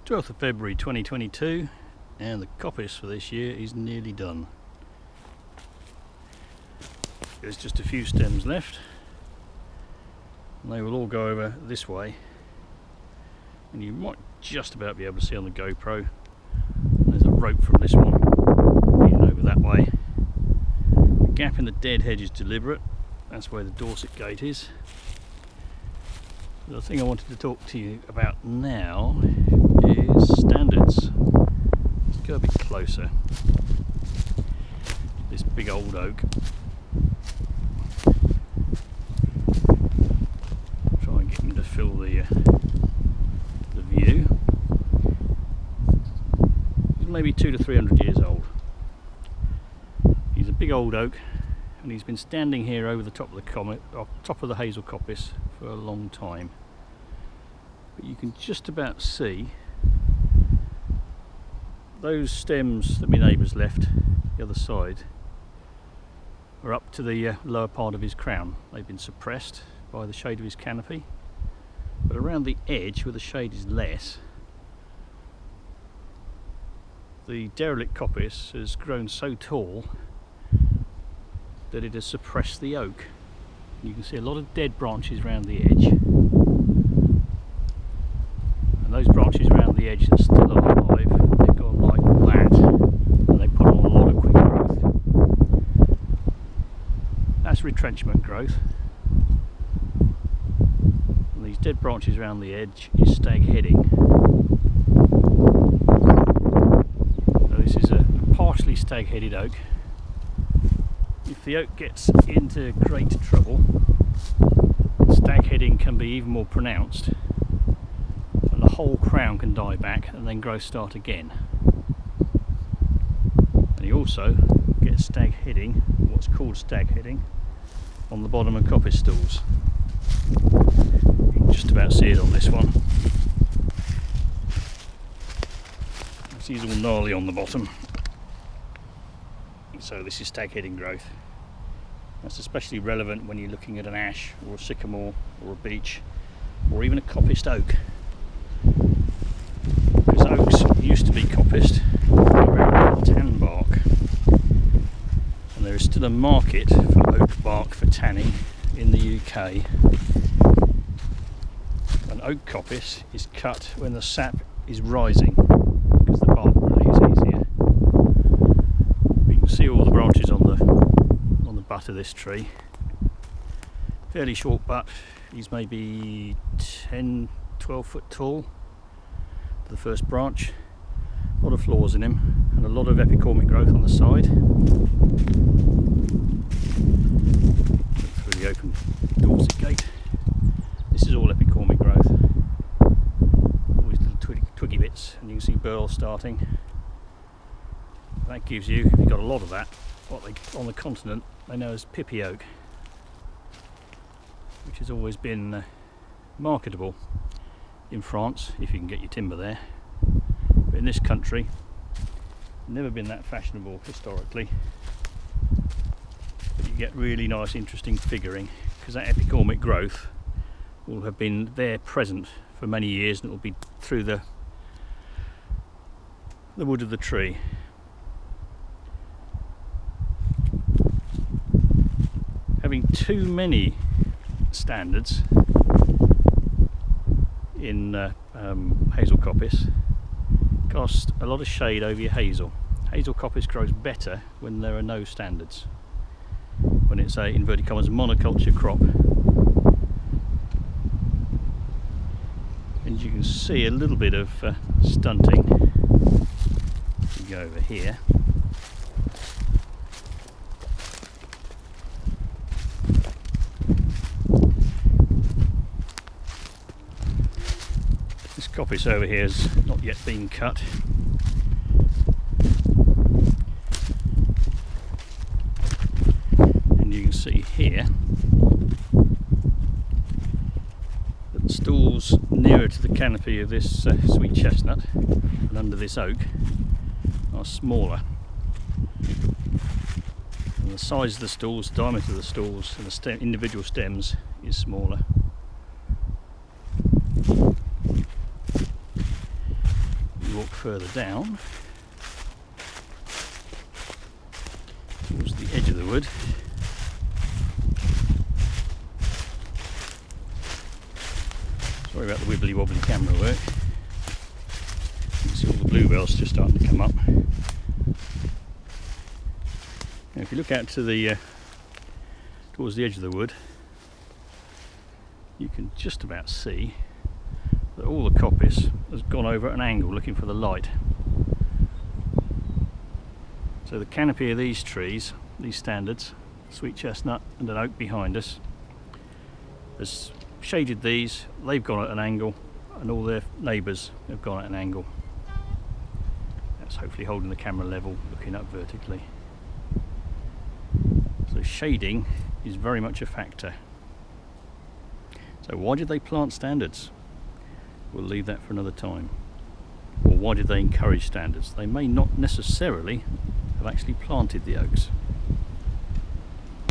12th of February 2022, and the coppice for this year is nearly done. There's just a few stems left and they will all go over this way, and you might just about be able to see on the GoPro there's a rope from this one leading over that way. The gap in the dead hedge is deliberate, that's where the Dorset gate is. The thing I wanted to talk to you about now is standards. Let's go a bit closer. This big old oak. Try and get him to fill the view. He's maybe 200 to 300 years old. He's a big old oak, and he's been standing here over the top of the hazel coppice for a long time. But you can just about see those stems that my neighbour's left the other side are up to the lower part of his crown. They've been suppressed by the shade of his canopy, but around the edge where the shade is less, the derelict coppice has grown so tall that it has suppressed the oak. You can see a lot of dead branches around the edge, and those branches around the edge are still alive. They've gone like that, and they put on a lot of quick growth. That's retrenchment growth, and these dead branches around the edge is stag heading. So this is a partially stag headed oak. If the oak gets into great trouble, stag heading can be even more pronounced, and the whole crown can die back and then growth start again. And you also get stag heading, what's called stag heading, on the bottom of coppice stools. You can just about see it on this one. He's all gnarly on the bottom. So this is stag heading growth. That's especially relevant when you're looking at an ash or a sycamore or a beech or even a coppiced oak, because oaks used to be coppiced around tan bark, and there is still a market for oak bark for tanning in the UK. An oak coppice is cut when the sap is rising because the bark relays easier. See all the branches on the butt of this tree. Fairly short butt. He's maybe 10-12 foot tall for the first branch. A lot of flaws in him and a lot of epicormic growth on the side. Look through the open Dorset gate. This is all epicormic growth. All these little twiggy bits, and you can see burls starting. That gives you, if you've got a lot of that, what they on the continent they know as pippy oak, which has always been marketable in France if you can get your timber there. But in this country, never been that fashionable historically. But you get really nice, interesting figuring because that epicormic growth will have been there present for many years, and it will be through the wood of the tree. Having too many standards in hazel coppice casts a lot of shade over your hazel. Hazel coppice grows better when there are no standards, when it's a, inverted commas, monoculture crop. And you can see a little bit of stunting. You go over here. This coppice over here has not yet been cut. And you can see here that the stools nearer to the canopy of this sweet chestnut and under this oak are smaller. And the size of the stools, the diameter of the stools and the individual stems is smaller. further down towards the edge of the wood, sorry about the wibbly wobbly camera work. You can see all the bluebells just starting to come up. Now if you look out to the towards the edge of the wood, you can just about see that all the coppice has gone over at an angle looking for the light. So the canopy of these trees, these standards, sweet chestnut and an oak behind us, has shaded these. They've gone at an angle and all their neighbours have gone at an angle. That's hopefully holding the camera level, looking up vertically. So shading is very much a factor. So why did they plant standards? We'll leave that for another time. Or why did they encourage standards? They may not necessarily have actually planted the oaks.